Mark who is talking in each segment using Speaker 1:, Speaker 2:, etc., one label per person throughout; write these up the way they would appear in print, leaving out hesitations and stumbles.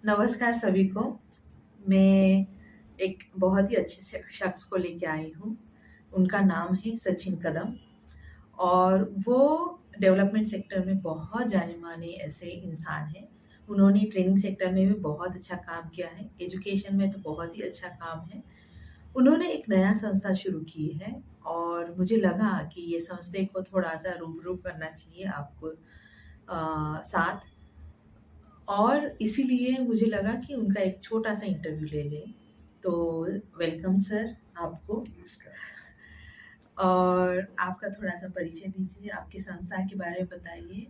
Speaker 1: नमस्कार सभी को। मैं एक बहुत ही अच्छे शख्स को लेके आई हूँ। उनका नाम है सचिन कदम और वो डेवलपमेंट सेक्टर में बहुत जाने-माने ऐसे इंसान हैं। उन्होंने ट्रेनिंग सेक्टर में भी बहुत अच्छा काम किया है, एजुकेशन में तो बहुत ही अच्छा काम है। उन्होंने एक नया संस्था शुरू की है और मुझे लगा कि ये संस्था को थोड़ा-सा रूबरू करना चाहिए आपको साथ। और इसीलिए मुझे लगा कि उनका एक छोटा-सा इंटरव्यू ले लें। तो वेलकम सर आपको।
Speaker 2: नमस्कार।
Speaker 1: और आपका थोड़ा-सा परिचय दीजिए, आपकी संस्था के बारे में बताइए,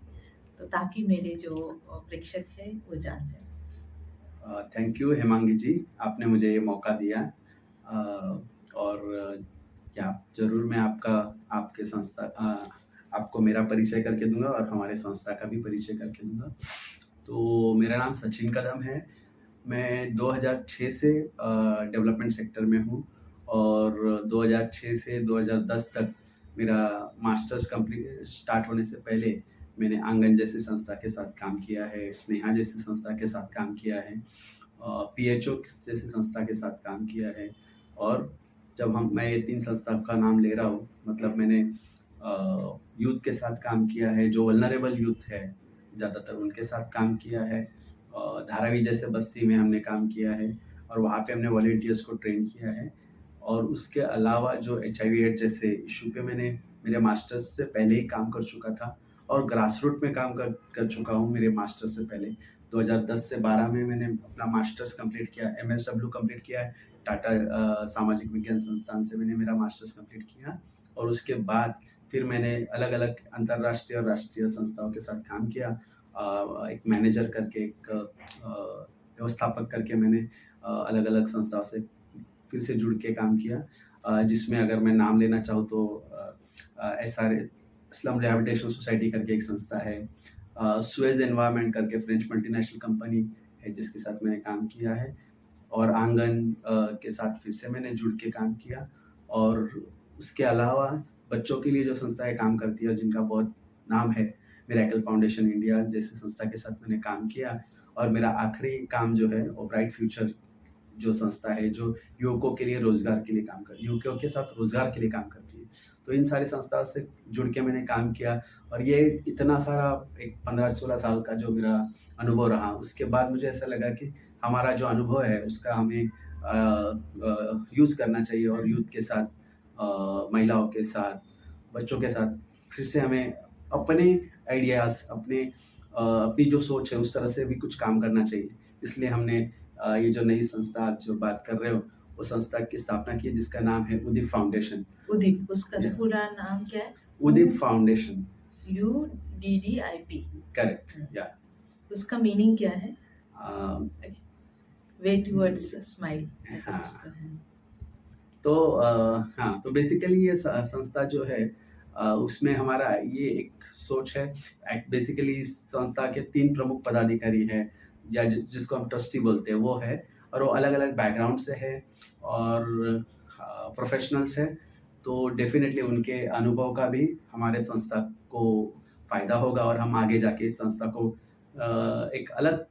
Speaker 1: तो ताकि मेरे जो प्रेक्षक हैं वो जान जाएँ।
Speaker 2: थैंक यू हेमांगी जी, आपने मुझे ये मौका दिया। और या ज़रूर मैं आपके आपको मेरा परिचय करके दूँगा और हमारे संस्था का भी परिचय करके दूँगा। तो मेरा नाम सचिन कदम है। मैं 2006 से डेवलपमेंट सेक्टर में हूँ और 2006 से 2010 तक मेरा मास्टर्स कंप्लीट स्टार्ट होने से पहले मैंने आंगन जैसी संस्था के साथ काम किया है, स्नेहा जैसी संस्था के साथ काम किया है, पीएचओ जैसी संस्था के साथ काम किया है। और जब मैं ये 3 संस्था का नाम ले रहा हूँ, मतलब मैंने यूथ के साथ काम किया है, जो वल्नरेबल यूथ है, ज़्यादातर उनके साथ काम किया है। धारावी जैसे बस्ती में हमने काम किया है और वहाँ पे हमने वॉलंटियर्स को ट्रेन किया है। और उसके अलावा जो एचआईवी एड्स जैसे इश्यू पे मैंने मेरे मास्टर्स से पहले ही काम कर चुका था और ग्रास रूट में काम कर चुका हूँ मेरे मास्टर्स से पहले। 2010 से 12 में मैंने अपना मास्टर्स कंप्लीट किया, एमएसडब्ल्यू कंप्लीट किया है। टाटा सामाजिक विज्ञान संस्थान से मैंने मेरा मास्टर्स कंप्लीट किया और उसके बाद फिर मैंने अलग-अलग अंतर्राष्ट्रीय और राष्ट्रीय संस्थाओं के साथ काम किया। एक मैनेजर करके एक व्यवस्थापक करके मैंने अलग-अलग संस्थाओं से फिर से जुड़ के काम किया, जिसमें अगर मैं नाम लेना चाहूँ तो एसआरए स्लम रिहैबिलिटेशन सोसाइटी करके एक संस्था है, सुएज एनवायरनमेंट करके फ्रेंच मल्टीनेशनल कंपनी है जिसके साथ मैंने काम किया है और आंगन के साथ फिर से मैंने जुड़ के काम किया। और उसके अलावा बच्चों के लिए जो संस्थाएँ काम करती है जिनका बहुत नाम है, मिरेकल फाउंडेशन इंडिया जैसी संस्था के साथ मैंने काम किया। और मेरा आखिरी काम जो है वो ब्राइट फ्यूचर जो संस्था है, जो युवकों के लिए रोज़गार के लिए काम कर युवकों के साथ रोज़गार के लिए काम करती है। तो इन सारी संस्थाओं से जुड़ के मैंने काम किया और ये इतना सारा एक 15-16 साल का जो मेरा अनुभव रहा, उसके बाद मुझे ऐसा लगा कि हमारा जो अनुभव है उसका हमें यूज़ करना चाहिए और यूथ के साथ, महिलाओं के साथ, बच्चों के साथ फिर से हमें अपने आइडियाज़, अपनी जो सोच है उस तरह से भी कुछ काम करना चाहिए। इसलिए हमने ये जो नई संस्था आप जो बात कर रहे हो, वो संस्था की स्थापना की जिसका नाम है उदीप फाउंडेशन।
Speaker 1: उदीप, उसका
Speaker 2: जी,
Speaker 1: पूरा नाम क्या है?
Speaker 2: उदीप फाउंडेशन।
Speaker 1: UDDIP।
Speaker 2: करेक्ट,
Speaker 1: हुँ,
Speaker 2: या
Speaker 1: उसका मीनिंग क्या है?
Speaker 2: अ,
Speaker 1: वे टुवर्ड्स स्माइल ऐसा कुछ
Speaker 2: हाँ।
Speaker 1: तो है।
Speaker 2: तो हाँ, तो बेसिकली ये संस्था जो है, उसमें हमारा ये एक सोच है। बेसिकली इस संस्था के 3 प्रमुख पदाधिकारी हैं या जिसको हम ट्रस्टी बोलते हैं वो है और वो अलग-अलग बैकग्राउंड से है और प्रोफेशनल्स हैं। तो डेफ़िनेटली उनके अनुभव का भी हमारे संस्था को फ़ायदा होगा और हम आगे जाके इस संस्था को एक अलग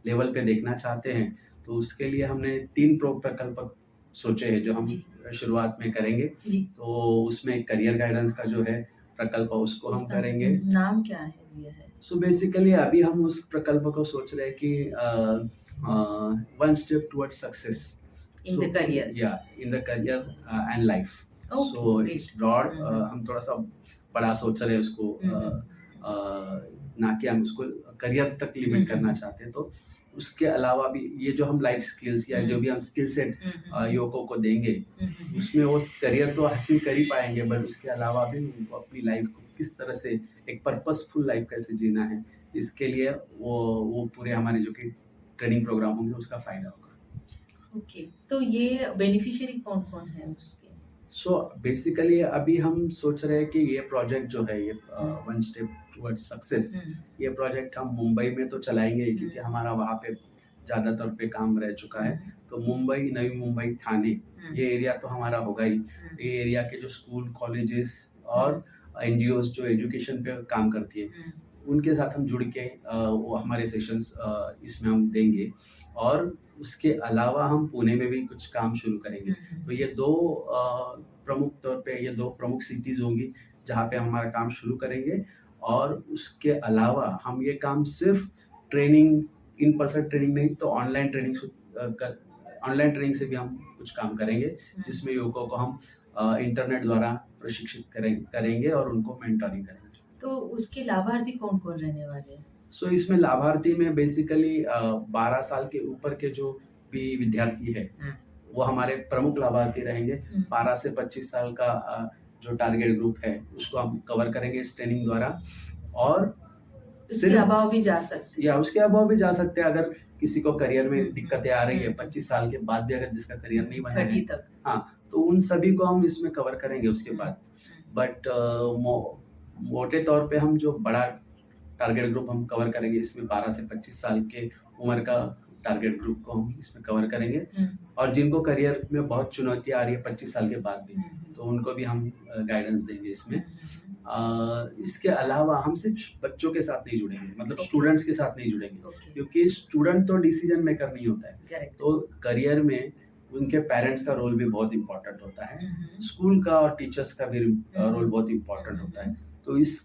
Speaker 2: लेवल पे देखना चाहते हैं। तो उसके लिए हमने 3 प्रकल्प सोचे हैं जो हम
Speaker 1: जी,
Speaker 2: शुरुआत में करेंगे।
Speaker 1: जी।
Speaker 2: तो उसमें करियर गाइडेंस का जो है प्रकल्प उसको हम
Speaker 1: उसका
Speaker 2: करेंगे।
Speaker 1: नाम क्या है दिया है?
Speaker 2: सो बेसिकली अभी हम उस प्रकल्प को सोच रहे हैं कि one step towards success.
Speaker 1: In the career.
Speaker 2: या in the career and life.
Speaker 1: Okay,
Speaker 2: so
Speaker 1: great.
Speaker 2: It's broad,
Speaker 1: hmm, hmm.
Speaker 2: हम थोड़ा-सा बड़ा सोच रहे हैं उसको,
Speaker 1: हुँ, हुँ।
Speaker 2: ना कि हम उसको करियर तक
Speaker 1: हुँ,
Speaker 2: लिमिट
Speaker 1: हुँ,
Speaker 2: करना
Speaker 1: हुँ।
Speaker 2: चाहते हैं। तो उसके अलावा भी ये जो हम लाइफ स्किल्स या जो
Speaker 1: हुँ,
Speaker 2: भी हम स्किल सेट
Speaker 1: हुँ, हुँ,
Speaker 2: युवकों को देंगे,
Speaker 1: हुँ, हुँ।
Speaker 2: उसमें वो करियर तो हासिल कर ही पाएँगे, बट उसके अलावा भी उनको अपनी लाइफ को किस तरह से एक पर्पसफुल लाइफ कैसे जीना है, इसके लिए वो पूरे हमारे जो कि ट्रेनिंग प्रोग्राम होंगे उसका फ़ायदा होगा।
Speaker 1: ओके, तो ये बेनिफिशियरी कौन-कौन है उसके?
Speaker 2: सो बेसिकली अभी हम सोच रहे हैं कि ये प्रोजेक्ट जो है ये
Speaker 1: हुँ,
Speaker 2: वन स्टेप टुवर्ड्स सक्सेस,
Speaker 1: हुँ,
Speaker 2: ये प्रोजेक्ट हम मुंबई में तो चलाएँगे ही
Speaker 1: हुँ,
Speaker 2: क्योंकि हमारा वहाँ पे ज़्यादातर पे काम रह चुका
Speaker 1: हुँ,
Speaker 2: है। तो मुंबई, नई मुंबई, थाने,
Speaker 1: हुँ,
Speaker 2: ये एरिया तो हमारा होगा ही।
Speaker 1: हुँ,
Speaker 2: ये एरिया के जो स्कूल, कॉलेजेस
Speaker 1: हुँ,
Speaker 2: और एनजीओज़ जो एजुकेशन पे काम करती है,
Speaker 1: हुँ,
Speaker 2: उनके साथ हम जुड़ के वो हमारे सेशंस इसमें हम देंगे और उसके अलावा हम पुणे में भी कुछ काम शुरू करेंगे। तो ये 2 प्रमुख तौर पे ये 2 प्रमुख सिटीज़ होंगी जहाँ पे हम हमारा काम शुरू करेंगे और उसके अलावा हम ये काम सिर्फ़ ट्रेनिंग इन पर्सन ट्रेनिंग नहीं तो ऑनलाइन ट्रेनिंग से भी हम कुछ काम करेंगे जिसमें युवकों को हम इंटरनेट द्वारा प्रशिक्षित करेंगे और उनको मेंटरिंग करेंगे।
Speaker 1: तो उसके लाभार्थी कौन-कौन रहने वाले हैं?
Speaker 2: सो इसमें लाभार्थी में बेसिकली 12 साल के ऊपर के जो भी विद्यार्थी है वो हमारे प्रमुख लाभार्थी रहेंगे। 12 से 25 साल का जो टारगेट ग्रुप है उसको हम कवर करेंगे इस ट्रेनिंग द्वारा और
Speaker 1: उसके अभाव भी जा सकते हैं।
Speaker 2: या उसके अभाव भी जा सकते हैं अगर किसी को करियर में दिक्कतें आ रही है 25 साल के बाद भी अगर जिसका करियर नहीं बना है
Speaker 1: 30 तक।
Speaker 2: हाँ तो उन सभी को हम इसमें कवर करेंगे उसके बाद। बट मोटे तौर पे हम जो बड़ा टारगेट ग्रुप हम कवर करेंगे इसमें 12 से 25 साल के उम्र का टारगेट ग्रुप को हम इसमें कवर करेंगे और जिनको करियर में बहुत चुनौती आ रही है 25 साल के बाद भी तो उनको भी हम गाइडेंस देंगे इसमें। इसके अलावा हम सिर्फ बच्चों के साथ नहीं जुड़ेंगे मतलब स्टूडेंट्स के साथ नहीं जुड़ेंगे क्योंकि स्टूडेंट तो डिसीजन मेकर नहीं होता है। तो करियर में उनके पेरेंट्स का रोल भी बहुत इम्पोर्टेंट होता है, स्कूल का और टीचर्स का भी रोल बहुत इम्पोर्टेंट होता है। तो इस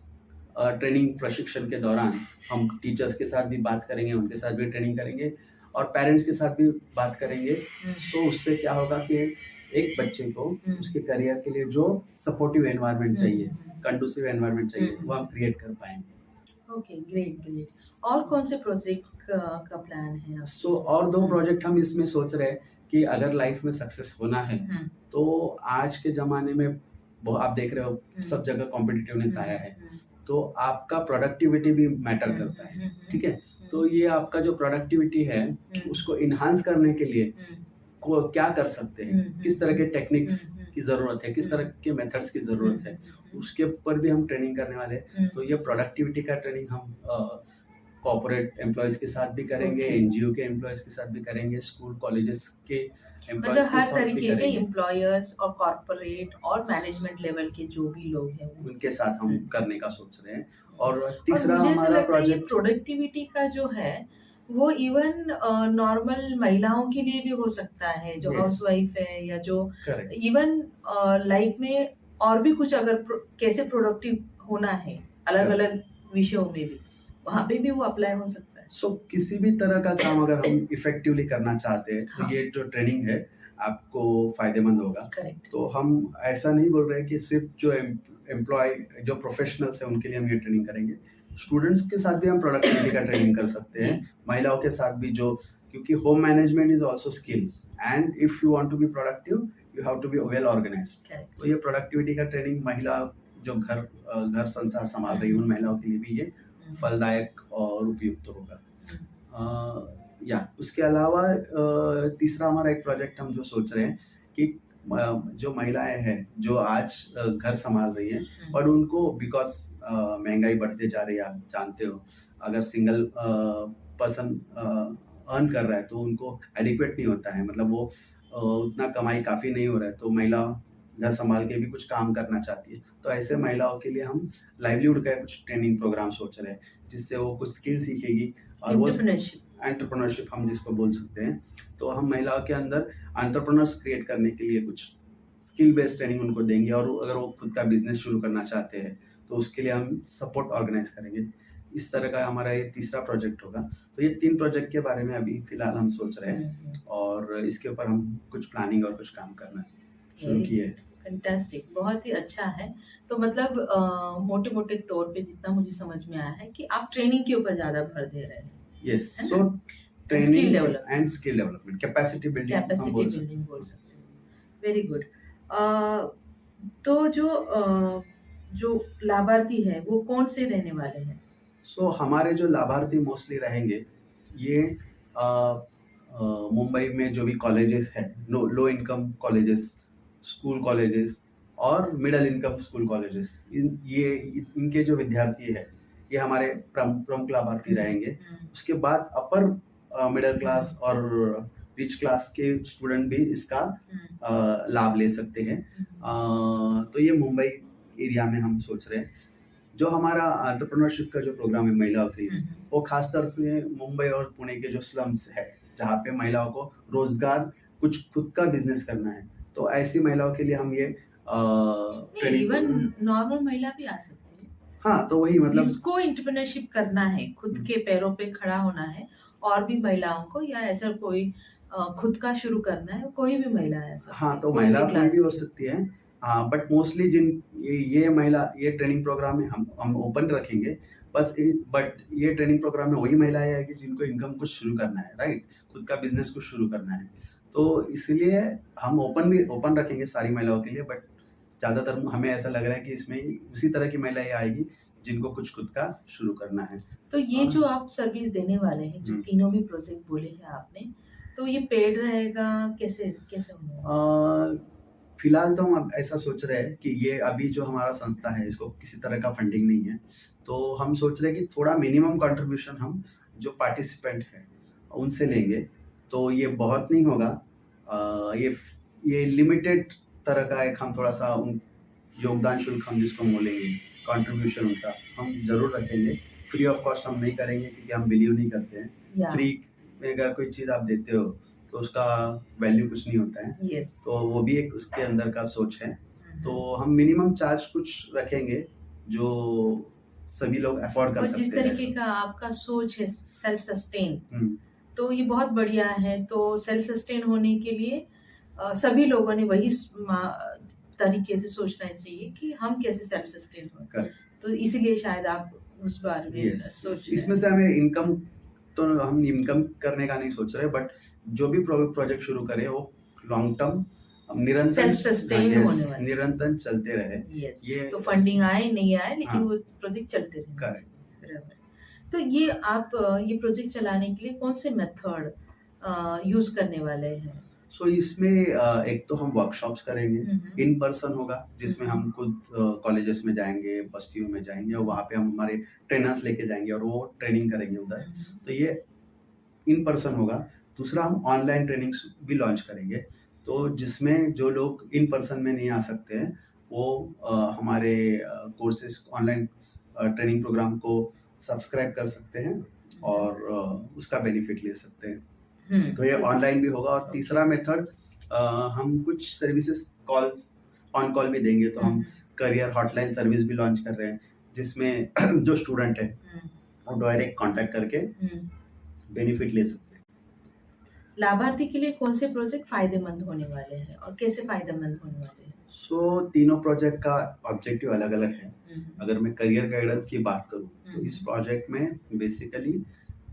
Speaker 2: ट्रेनिंग प्रशिक्षण के दौरान हम टीचर्स के साथ भी बात करेंगे, उनके साथ भी ट्रेनिंग करेंगे और पेरेंट्स के साथ भी बात करेंगे। तो उससे क्या होगा कि एक बच्चे को उसके करियर के लिए जो सपोर्टिव एनवायरनमेंट चाहिए, कंडूसिव एनवायरनमेंट चाहिए वो हम क्रिएट कर पाएंगे।
Speaker 1: Okay, great. और कौन से प्रोजेक्ट का प्लान है?
Speaker 2: सो और 2 प्रोजेक्ट हम इसमें सोच रहे हैं कि अगर लाइफ में सक्सेस होना है तो आज के ज़माने में आप देख रहे हो सब जगह कॉम्पिटिटिवनेस आया है तो आपका प्रोडक्टिविटी भी मैटर करता है, ठीक है? तो ये आपका जो प्रोडक्टिविटी है उसको इन्हांस करने के लिए को क्या कर सकते हैं, किस तरह के टेक्निक्स की ज़रूरत है, किस तरह के मेथड्स की ज़रूरत है, उसके ऊपर भी हम ट्रेनिंग करने वाले हैं। तो ये प्रोडक्टिविटी का ट्रेनिंग हम कॉर्पोरेट एम्प्लॉयज़ के साथ भी करेंगे, एनजीओ के एम्प्लॉयज़ के साथ भी करेंगे, स्कूल कॉलेजेस के
Speaker 1: मतलब हर तरीके के एम्प्लॉयर्स और कॉर्पोरेट और मैनेजमेंट लेवल के जो भी लोग हैं
Speaker 2: उनके साथ हम करने का सोच रहे हैं। और तीसरा
Speaker 1: हमारा प्रोजेक्ट प्रोडक्टिविटी का जो है वो इवन नॉर्मल महिलाओं के लिए भी हो सकता है जो हाउसवाइफ है या जो इवन लाइफ में और भी कुछ अगर कैसे प्रोडक्टिव होना है अलग अलग विषयों में भी वहाँ पे भी वो अप्लाई हो सकता है।
Speaker 2: सो किसी भी तरह का काम अगर हम इफेक्टिवली करना चाहते हैं तो ये जो ट्रेनिंग है आपको फायदेमंद होगा। तो हम ऐसा नहीं बोल रहे कि सिर्फ जो एम्प्लॉय जो प्रोफेशनल्स हैं उनके लिए हम ये ट्रेनिंग करेंगे, स्टूडेंट्स के साथ भी हम प्रोडक्टिविटी का ट्रेनिंग कर सकते हैं, महिलाओं के साथ भी जो क्योंकि home management is also skill and if you want to be productive you have to be well organised. तो ये प्रोडक्टिविटी का ट्रेनिंग महिला जो घर संसार संभाल रही है उन महिलाओं के लिए भी ये फलदायक और उपयुक्त होगा। या उसके अलावा तीसरा हमारा एक प्रोजेक्ट हम जो सोच रहे हैं कि जो महिलाएं हैं जो आज घर संभाल रही हैं और उनको बिकॉज महंगाई बढ़ते जा रही है, आप जानते हो अगर सिंगल पर्सन अर्न कर रहा है तो उनको एडिक्वेट नहीं होता है, मतलब वो उतना कमाई काफ़ी नहीं हो रहा है तो महिला घर संभाल के भी कुछ काम करना चाहती है। तो ऐसे महिलाओं के लिए हम लाइवलीहुड का कुछ ट्रेनिंग प्रोग्राम सोच रहे हैं जिससे वो कुछ स्किल सीखेगी और वो एंटरप्रेन्योरशिप हम जिसको बोल सकते हैं। तो हम महिलाओं के अंदर एंटरप्रेन्योर्स क्रिएट करने के लिए कुछ स्किल बेस्ड ट्रेनिंग उनको देंगे और अगर वो खुद का बिजनेस शुरू करना चाहते हैं तो उसके लिए हम सपोर्ट ऑर्गेनाइज करेंगे। इस तरह का हमारा ये तीसरा प्रोजेक्ट होगा। तो ये 3 प्रोजेक्ट के बारे में अभी फिलहाल हम सोच रहे हैं और इसके ऊपर हम कुछ प्लानिंग और कुछ काम करना शुरू किए हैं।
Speaker 1: फैंटास्टिक, बहुत ही अच्छा है। तो मतलब मोटे-मोटे तौर पे जितना मुझे समझ में आया है कि आप ट्रेनिंग के ऊपर ज़्यादा भर दे रहे हैं।
Speaker 2: Yes, so training and skill development, capacity building
Speaker 1: बोल सकते हैं। Very good. तो जो लाभार्थी है वो कौन से रहने वाले हैं?
Speaker 2: सो हमारे जो लाभार्थी मोस्टली रहेंगे ये मुंबई में जो भी कॉलेजेस हैं, low income colleges, school colleges और मिडिल इनकम स्कूल कॉलेजेस, इनके जो विद्यार्थी है ये हमारे प्रमुख लाभार्थी रहेंगे। उसके बाद अपर मिडिल क्लास और रिच क्लास के स्टूडेंट भी इसका लाभ ले सकते हैं। तो ये मुंबई एरिया में हम सोच रहे हैं। जो हमारा एंटरप्रेन्योरशिप का जो प्रोग्राम है महिलाओं के लिए,
Speaker 1: हम्म,
Speaker 2: वो खासतौर पे मुंबई और पुणे के जो स्लम्स है, जहाँ पे महिलाओं को रोजगार, कुछ खुद का बिजनेस करना है, तो ऐसी महिलाओं के लिए हम ये
Speaker 1: नहीं,
Speaker 2: ट्रेनिंग
Speaker 1: इवन
Speaker 2: प्रोग्राम।
Speaker 1: नॉर्मल महिला भी आ सकती है
Speaker 2: हाँ, तो वही मतलब।
Speaker 1: जिसको एंटरप्रेन्योरशिप करना है, खुद
Speaker 2: हम्म,
Speaker 1: के पैरों पे खड़ा होना है। और भी महिलाओं को, या ऐसा कोई खुद का शुरू करना है, कोई भी महिला आ सकती
Speaker 2: हाँ,
Speaker 1: है,
Speaker 2: तो
Speaker 1: कोई
Speaker 2: महिला
Speaker 1: भी
Speaker 2: कोई भी
Speaker 1: क्लास
Speaker 2: हो
Speaker 1: की।
Speaker 2: सकती है। हाँ, बट मोस्टली जिन ये महिला ये ट्रेनिंग प्रोग्राम में हम ओपन रखेंगे। बट ये ट्रेनिंग प्रोग्राम में वही महिलाएं आएगी जिनको इनकम कुछ शुरू करना है, राइट? खुद का बिजनेस कुछ शुरू करना है। तो इसलिए हम ओपन रखेंगे सारी महिलाओं के लिए, बट ज़्यादातर हमें ऐसा लग रहा है कि इसमें उसी तरह की महिलाएं आएगी जिनको कुछ खुद का शुरू करना है।
Speaker 1: तो ये जो आप सर्विस देने वाले हैं, जो
Speaker 2: हम्म।
Speaker 1: तीनों भी प्रोजेक्ट बोले हैं आपने, तो ये पेड रहेगा, कैसे कैसे होने वाला
Speaker 2: फिलहाल तो हम अब ऐसा सोच रहे हैं कि ये अभी जो हमारा संस्था है, इसको किसी तरह का फंडिंग नहीं है, तो हम सोच रहे हैं कि थोड़ा मिनिमम कंट्रीब्यूशन हम जो पार्टिसिपेंट हैं उनसे लेंगे। तो ये बहुत नहीं होगा। ये लिमिटेड तरह का एक हम थोड़ा सा उन योगदान शुल्क हम जिसको बोलेंगे, कंट्रीब्यूशन उनका हम जरूर रखेंगे। फ्री ऑफ कॉस्ट हम नहीं करेंगे क्योंकि हम बिलीव नहीं करते हैं
Speaker 1: या
Speaker 2: फ्री में। अगर कोई चीज़ आप देते हो तो उसका वैल्यू कुछ नहीं होता है।
Speaker 1: यस।
Speaker 2: तो वो भी एक उसके अंदर का सोच है। तो हम मिनिमम चार्ज कुछ रखेंगे जो सभी लोग अफोर्ड कर
Speaker 1: और
Speaker 2: सकते
Speaker 1: जिस
Speaker 2: हैं।
Speaker 1: तरीके का आपका सोच है, सेल्फ सस्टेन,
Speaker 2: हम्म,
Speaker 1: तो ये बहुत बढ़िया है। तो सेल्फ सस्टेन होने के लिए सभी लोगों ने वही तरीके से सोचना चाहिए कि हम कैसे सेल्फ सस्टेन हो।
Speaker 2: correct.
Speaker 1: तो इसीलिए शायद आप उस बारे में
Speaker 2: Yes.
Speaker 1: सोच रहे
Speaker 2: इसमें
Speaker 1: हैं।
Speaker 2: से हमें इनकम, तो हम इनकम करने का नहीं सोच रहे, बट जो भी प्रोजेक्ट शुरू करें वो लॉन्ग टर्म निरंतर
Speaker 1: सेल्फ सस्टेन होने वाले,
Speaker 2: निरंतर चलते रहे।
Speaker 1: यस।
Speaker 2: ये
Speaker 1: तो फंडिंग आए नहीं आए, लेकिन
Speaker 2: हाँ,
Speaker 1: वो प्रोजेक्ट चलते रहे।
Speaker 2: करेक्ट।
Speaker 1: बराबर। तो ये आप ये प्रोजेक्ट चलाने के लिए कौन से मेथड यूज करने वाले हैं?
Speaker 2: सो इसमें एक तो हम वर्कशॉप्स करेंगे, इन पर्सन होगा जिसमें हम खुद कॉलेजेस में जाएंगे, बस्तियों में जाएंगे और वहाँ पे हम हमारे ट्रेनर्स लेके जाएंगे और वो ट्रेनिंग करेंगे उधर। तो ये इन पर्सन होगा। दूसरा, हम ऑनलाइन ट्रेनिंग भी लॉन्च करेंगे, तो जिसमें जो लोग इन पर्सन में नहीं आ सकते हैं वो हमारे कोर्सेज ऑनलाइन ट्रेनिंग प्रोग्राम को सब्सक्राइब कर सकते हैं और उसका बेनिफिट ले सकते हैं। तो ये ऑनलाइन भी होगा। और तीसरा मेथड, हम कुछ सर्विसेज ऑन कॉल भी देंगे। तो हम करियर हॉटलाइन सर्विस भी लॉन्च कर रहे हैं जिसमें जो स्टूडेंट है वो डायरेक्ट कांटेक्ट करके बेनिफिट ले सकते हैं।
Speaker 1: लाभार्थी के लिए कौन से प्रोजेक्ट फायदेमंद होने वाले हैं और कैसे फायदेमंद होने वाले हैं?
Speaker 2: सो तीनों प्रोजेक्ट का ऑब्जेक्टिव अलग अलग है। अगर मैं करियर गाइडेंस की बात करूँ तो इस प्रोजेक्ट में बेसिकली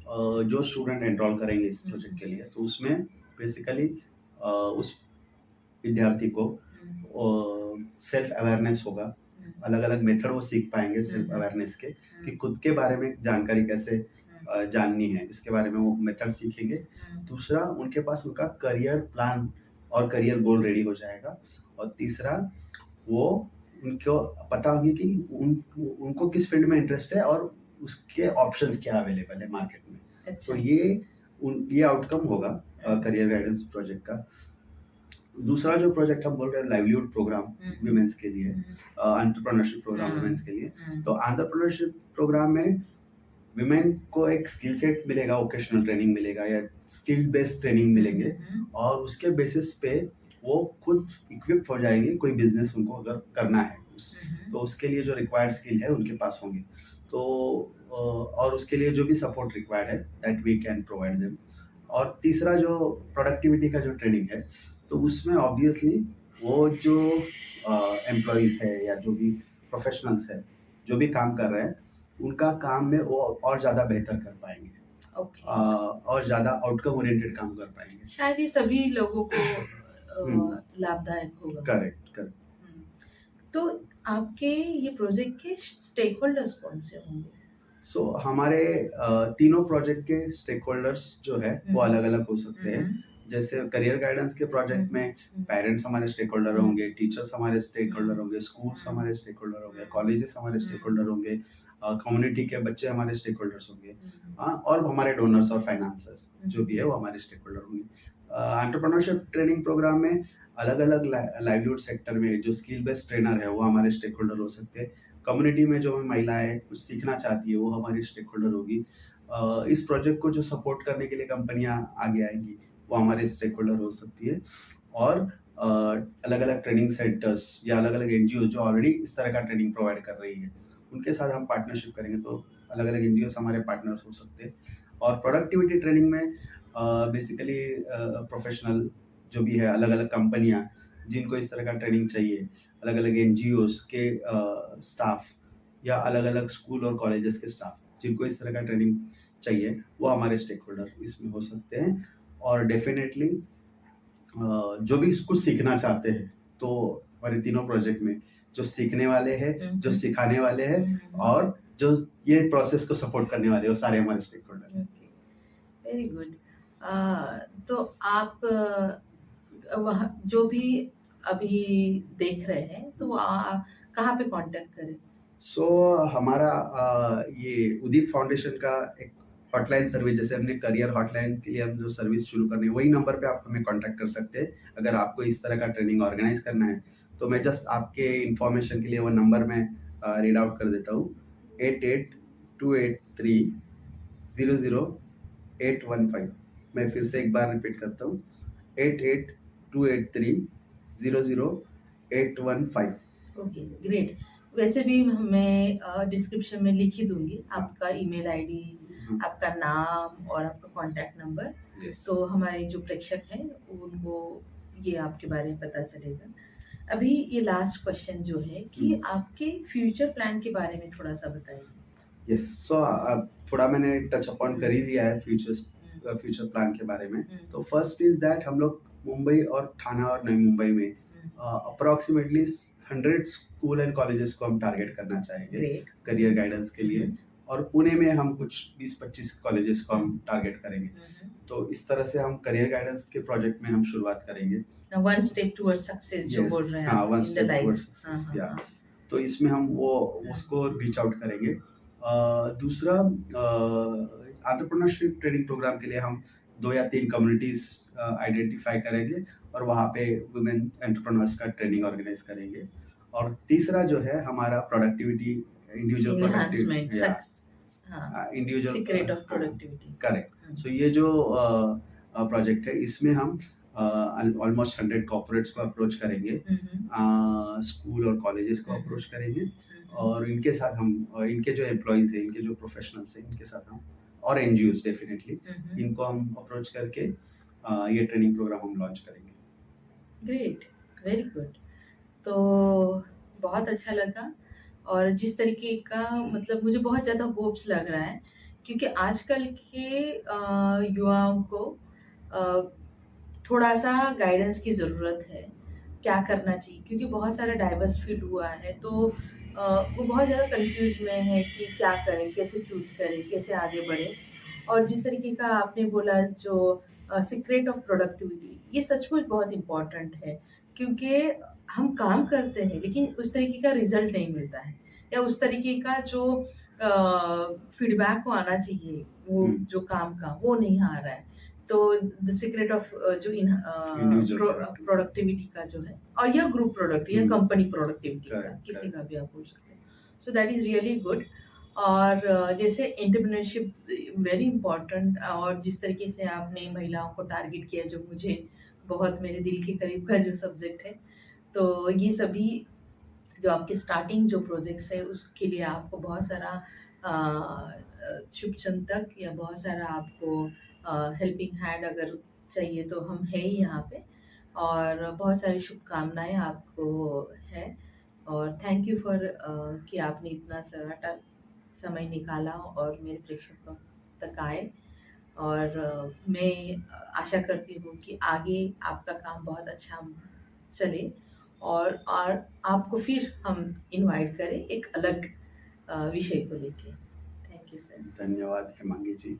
Speaker 2: जो स्टूडेंट एनरोल करेंगे इस प्रोजेक्ट के लिए, तो उसमें बेसिकली उस विद्यार्थी को सेल्फ अवेयरनेस होगा। अलग अलग मेथड वो सीख पाएंगे सेल्फ अवेयरनेस के, कि खुद के बारे में जानकारी कैसे जाननी है, इसके बारे में वो मेथड सीखेंगे। दूसरा, उनके पास उनका करियर प्लान और करियर गोल रेडी हो जाएगा। और तीसरा, वो उनको पता होगी कि उनको किस फील्ड में इंटरेस्ट है और उसके ऑप्शंस क्या अवेलेबल है मार्केट में।
Speaker 1: अच्छा।
Speaker 2: तो ये आउटकम होगा करियर गाइडेंस प्रोजेक्ट का। दूसरा जो प्रोजेक्ट हम बोल रहे हैं लाइवलीहुड प्रोग्राम विमेंस के लिए, एंटरप्रेन्योरशिप प्रोग्राम विमेंस के लिए। तो एंटरप्रेन्योरशिप प्रोग्राम में विमेन को एक स्किल सेट मिलेगा, वोकेशनल ट्रेनिंग मिलेगा या स्किल बेस्ड ट्रेनिंग मिलेंगे और उसके बेसिस पे वो खुद इक्विप हो जाएंगे कोई बिजनेस उनको अगर करना है तो उसके लिए जो रिक्वायर्ड स्किल है उनके पास होंगे। तो और उसके लिए जो भी सपोर्ट रिक्वायर्ड है that we can provide them. और तीसरा जो प्रोडक्टिविटी का जो ट्रेनिंग है, तो उसमें ऑब्वियसली वो जो एम्प्लॉय है या जो भी प्रोफेशनल्स है जो भी काम कर रहे हैं, उनका काम में वो और ज़्यादा बेहतर कर पाएंगे।
Speaker 1: ओके।
Speaker 2: और ज़्यादा आउटकम ओरिएंटेड काम कर पाएंगे।
Speaker 1: शायद ये सभी लोगों को लाभदायक होगा।
Speaker 2: करेक्ट।
Speaker 1: तो आपके ये प्रोजेक्ट के स्टेक होल्डर्स कौन से होंगे?
Speaker 2: सो हमारे तीनों प्रोजेक्ट के स्टेक होल्डर्स जो है वो अलग अलग हो सकते हैं। जैसे करियर गाइडेंस के प्रोजेक्ट में पेरेंट्स हमारे स्टेक होल्डर होंगे, टीचर्स हमारे स्टेक होल्डर होंगे, स्कूल्स हमारे स्टेक होल्डर होंगे, कॉलेजेस हमारे स्टेक होल्डर होंगे, कम्युनिटी के बच्चे हमारे स्टेक होल्डर्स होंगे। और हमारे डोनर्स और फाइनेंसर्स जो भी है वो हमारे स्टेक होल्डर होंगे। एंटरप्रेन्योरशिप ट्रेनिंग प्रोग्राम में अलग अलग लाइवलीहुड सेक्टर में जो स्किल बेस्ड ट्रेनर है वो हमारे स्टेक होल्डर हो सकते हैं। कम्युनिटी में जो महिलाएं कुछ सीखना चाहती है वो हमारी स्टेक होल्डर होगी। इस प्रोजेक्ट को जो सपोर्ट करने के लिए कंपनियां आगे आएंगी वो हमारे स्टेक होल्डर हो सकती है। और अलग अलग ट्रेनिंग सेंटर्स या अलग अलग एनजीओ जो ऑलरेडी इस तरह का ट्रेनिंग प्रोवाइड कर रही है उनके साथ हम पार्टनरशिप करेंगे, तो अलग अलग एनजीओ हमारे पार्टनर्स हो सकते हैं। और प्रोडक्टिविटी ट्रेनिंग में बेसिकली प्रोफेशनल जो भी है अलग अलग कंपनियां जिनको इस तरह का ट्रेनिंग चाहिए, अलग अलग एनजीओस के स्टाफ या अलग अलग स्कूल और कॉलेजेस के स्टाफ जिनको इस तरह का ट्रेनिंग चाहिए वो हमारे स्टेक होल्डर इसमें हो सकते हैं। और डेफिनेटली जो भी कुछ सीखना चाहते हैं तो हमारे तीनों प्रोजेक्ट में जो सीखने वाले हैं, जो सिखाने वाले हैं और जो ये प्रोसेस को सपोर्ट करने वाले हैं वो सारे हमारे स्टेक होल्डर हैं।
Speaker 1: Very good. तो आप वहाँ जो भी अभी देख रहे हैं तो वो कहाँ पे कांटेक्ट करें?
Speaker 2: सो हमारा ये उदीप फाउंडेशन का एक हॉटलाइन सर्विस, जैसे हमने करियर हॉटलाइन के लिए हम जो सर्विस शुरू करनी है वही नंबर पे आप हमें कांटेक्ट कर सकते हैं। अगर आपको इस तरह का ट्रेनिंग ऑर्गेनाइज करना है तो मैं जस्ट आपके इंफॉर्मेशन के लिए वो नंबर में रीड आउट कर देता हूँ। 8828300815। मैं फिर से एक बार रिपीट करता हूँ, 8828300815।
Speaker 1: Okay, great. वैसे भी मैं डिस्क्रिप्शन में लिख ही दूंगी आपका ईमेल आईडी, आपका नाम और आपका कांटेक्ट नंबर।
Speaker 2: Yes.
Speaker 1: तो हमारे जो प्रेक्षक हैं उनको ये आपके बारे में पता चलेगा। अभी ये लास्ट क्वेश्चन जो है कि आपके फ्यूचर प्लान के बारे में थोड़ा सा बताइए।
Speaker 2: यस, सो थोड़ा मैंने टच अपॉन कर ही लिया है फ्यूचर प्लान के बारे में। तो फर्स्ट इज दैट हम लोग मुंबई और ठाणे और नई मुंबई में अप्रोक्सीमेटली 100 स्कूल एंड कॉलेजेस को हम टारगेट करना चाहेंगे करियर गाइडेंस के लिए। और पुणे में हम कुछ 20-25 कॉलेजेस को हम टारगेट करेंगे। तो इस तरह से हम करियर गाइडेंस के प्रोजेक्ट में हम शुरुआत करेंगे।
Speaker 1: वन स्टेप टुवर्ड्स सक्सेस जो बोल रहे हैं
Speaker 2: one
Speaker 1: in the
Speaker 2: step towards
Speaker 1: life.
Speaker 2: Success, या तो इसमें हम वो उसको रीच आउट करेंगे। दूसरा, एंटरप्रेन्योरशिप ट्रेनिंग प्रोग्राम के लिए हम 2 या 3 कम्युनिटीज आइडेंटिफाई करेंगे और वहाँ पे वुमेन एंटरप्रेन्योर्स का ट्रेनिंग ऑर्गेनाइज करेंगे। और तीसरा जो है हमारा productivity, individual
Speaker 1: enhancement,
Speaker 2: individual
Speaker 1: secret of productivity.
Speaker 2: Correct. So ये जो प्रोजेक्ट है इसमें हम ऑलमोस्ट 100 कॉर्पोरेट्स को अप्रोच करेंगे, स्कूल और कॉलेजेस को अप्रोच करेंगे और इनके साथ हम इनके जो एम्प्लॉयज हैं, इनके जो प्रोफेशनल्स हैं, इनके साथ हम और एनजीओस डेफिनेटली इनको हम अप्रोच करके ये ट्रेनिंग प्रोग्राम हम लॉन्च करेंगे।
Speaker 1: Great, very good. तो बहुत अच्छा लगा और जिस तरीके का मतलब मुझे बहुत ज़्यादा होप्स लग रहा है क्योंकि आजकल के युवाओं को थोड़ा सा गाइडेंस की ज़रूरत है, क्या करना चाहिए क्योंकि बहुत सारा डाइवर्स फील्ड हुआ है। तो वो बहुत ज़्यादा कंफ्यूज में है कि क्या करें, कैसे चूज़ करें, कैसे आगे बढ़ें। और जिस तरीके का आपने बोला जो सीक्रेट ऑफ प्रोडक्टिविटी, ये सचमुच बहुत इम्पोर्टेंट है क्योंकि हम काम करते हैं लेकिन उस तरीके का रिजल्ट नहीं मिलता है या उस तरीके का जो फीडबैक को आना चाहिए वो जो काम का वो नहीं आ रहा है। तो द सीक्रेट ऑफ जो प्रोडक्टिविटी का जो है और यह ग्रुप प्रोडक्ट या कंपनी प्रोडक्टिविटी का किसी का भी आप बोल सकते हैं। So that is really good. और जैसे एंटरप्रेन्योरशिप वेरी इम्पोर्टेंट और जिस तरीके से आपने महिलाओं को टारगेट किया जो मुझे बहुत मेरे दिल के करीब का जो सब्जेक्ट है। तो ये सभी जो आपके स्टार्टिंग जो प्रोजेक्ट्स है उसके लिए आपको बहुत सारा शुभचिंतक या बहुत सारा आपको हेल्पिंग हैंड अगर चाहिए तो हम है ही यहाँ पे और बहुत सारी शुभकामनाएं आपको है। और थैंक यू फॉर कि आपने इतना सारा समय निकाला और मेरे प्रेक्षकों तक आए। और मैं आशा करती हूँ कि आगे आपका काम बहुत अच्छा चले और आपको फिर हम इनवाइट करें एक अलग विषय को लेके। Thank you sir.
Speaker 2: धन्यवाद हेमांगी जी।